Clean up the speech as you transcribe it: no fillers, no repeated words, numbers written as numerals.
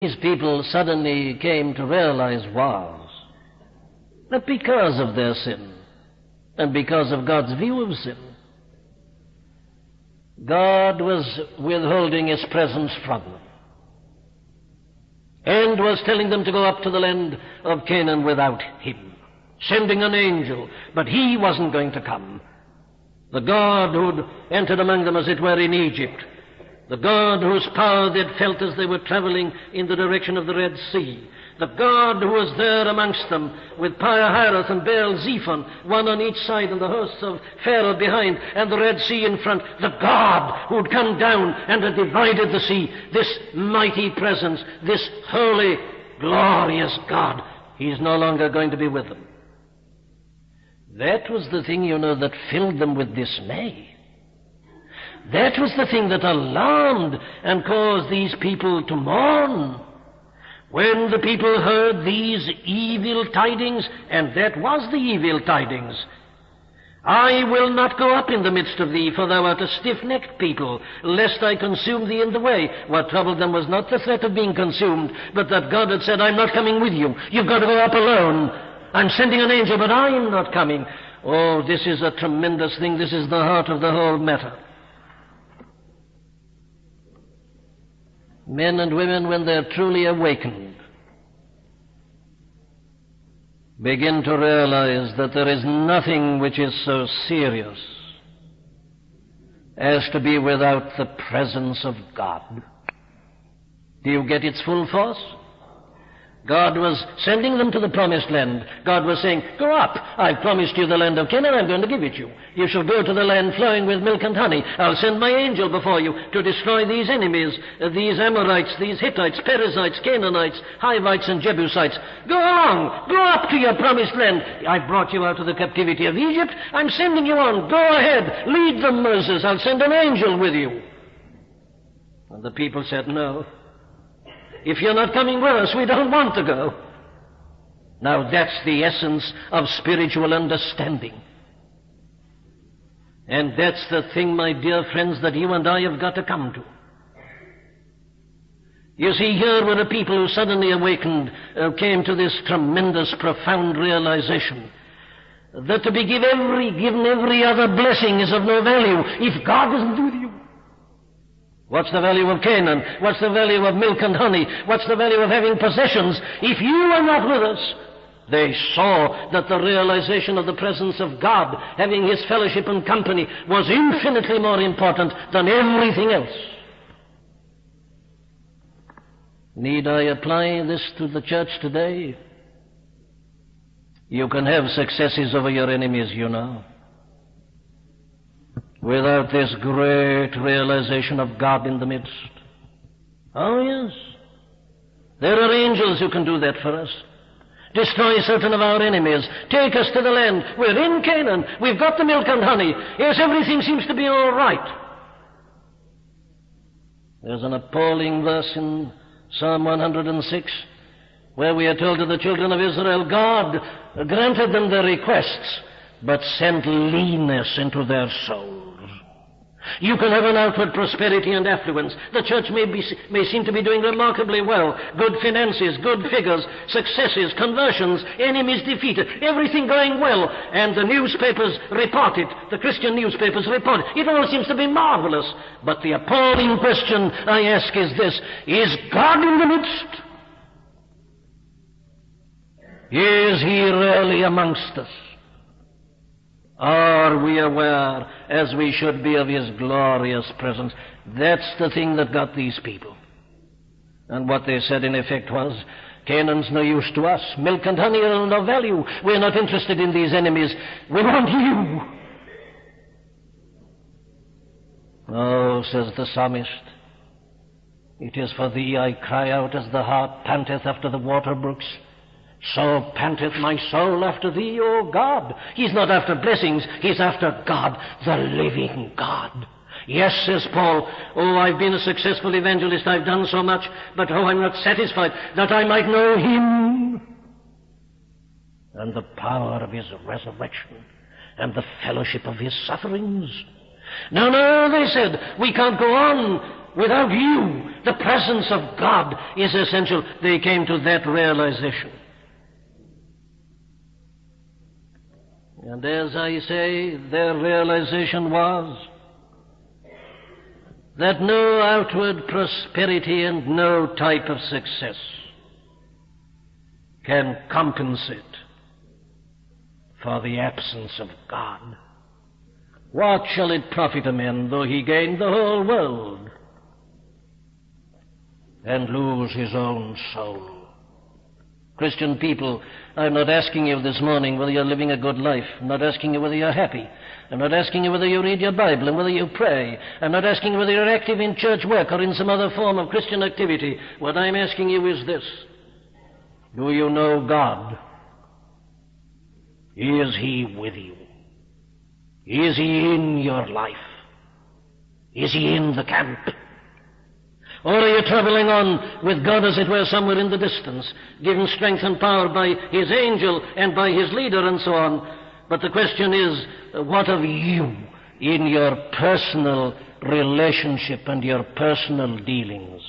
These people suddenly came to realize was that because of their sin and because of God's view of sin, God was withholding His presence from them and was telling them to go up to the land of Canaan without Him, sending an angel, but He wasn't going to come. The God who'd entered among them, as it were, in Egypt, the God whose power they'd felt as they were traveling in the direction of the Red Sea, the God who was there amongst them with Pi-hahiroth and Baal-zephon, one on each side and the hosts of Pharaoh behind and the Red Sea in front, the God who'd come down and had divided the sea, this mighty presence, this holy, glorious God, He's no longer going to be with them. That was the thing, that filled them with dismay. That was the thing that alarmed and caused these people to mourn. When the people heard these evil tidings, and that was the evil tidings, I will not go up in the midst of thee, for thou art a stiff-necked people, lest I consume thee in the way. What troubled them was not the threat of being consumed, but that God had said, I'm not coming with you. You've got to go up alone. I'm sending an angel, but I am not coming. Oh, this is a tremendous thing. This is the heart of the whole matter. Men and women, when they're truly awakened, begin to realize that there is nothing which is so serious as to be without the presence of God. Do you get its full force? God was sending them to the promised land. God was saying, go up. I've promised you the land of Canaan. I'm going to give it you. You shall go to the land flowing with milk and honey. I'll send my angel before you to destroy these enemies, these Amorites, these Hittites, Perizzites, Canaanites, Hivites, and Jebusites. Go along. Go up to your promised land. I've brought you out of the captivity of Egypt. I'm sending you on. Go ahead. Lead them, Moses. I'll send an angel with you. And the people said, no. If you're not coming with us, we don't want to go. Now that's the essence of spiritual understanding. And that's the thing, my dear friends, that you and I have got to come to. You see, here were a people who suddenly awakened, came to this tremendous, profound realization that to be given every other blessing is of no value if God isn't with you. What's the value of Canaan? What's the value of milk and honey? What's the value of having possessions if you are not with us? They saw that the realization of the presence of God, having His fellowship and company, was infinitely more important than everything else. Need I apply this to the church today? You can have successes over your enemies, without this great realization of God in the midst. Oh, yes. There are angels who can do that for us. Destroy certain of our enemies. Take us to the land. We're in Canaan. We've got the milk and honey. Yes, everything seems to be all right. There's an appalling verse in Psalm 106 where we are told to the children of Israel, God granted them their requests, but sent leanness into their souls. You can have an outward prosperity and affluence. The church may seem to be doing remarkably well. Good finances, good figures, successes, conversions, enemies defeated, everything going well. And the newspapers report it. The Christian newspapers report it. It all seems to be marvelous. But the appalling question I ask is this: is God in the midst? Is He really amongst us? Are we aware, as we should be, of His glorious presence? That's the thing that got these people. And what they said, in effect, was, Canaan's no use to us. Milk and honey are of no value. We're not interested in these enemies. We want you. Oh, says the psalmist, it is for thee I cry out as the hart panteth after the water brooks. So panteth my soul after thee, O God. He's not after blessings, he's after God, the living God. Yes, says Paul, oh, I've been a successful evangelist, I've done so much, but oh, I'm not satisfied, that I might know Him and the power of His resurrection and the fellowship of His sufferings. No, they said, we can't go on. Without you, the presence of God is essential. They came to that realization. And as I say, their realization was that no outward prosperity and no type of success can compensate for the absence of God. What shall it profit a man though he gain the whole world and lose his own soul? Christian people, I'm not asking you this morning whether you're living a good life. I'm not asking you whether you're happy. I'm not asking you whether you read your Bible and whether you pray. I'm not asking you whether you're active in church work or in some other form of Christian activity. What I'm asking you is this: do you know God? Is He with you? Is He in your life? Is He in the camp? Or are you traveling on with God, as it were, somewhere in the distance, given strength and power by His angel and by His leader and so on? But the question is, what of you in your personal relationship and your personal dealings?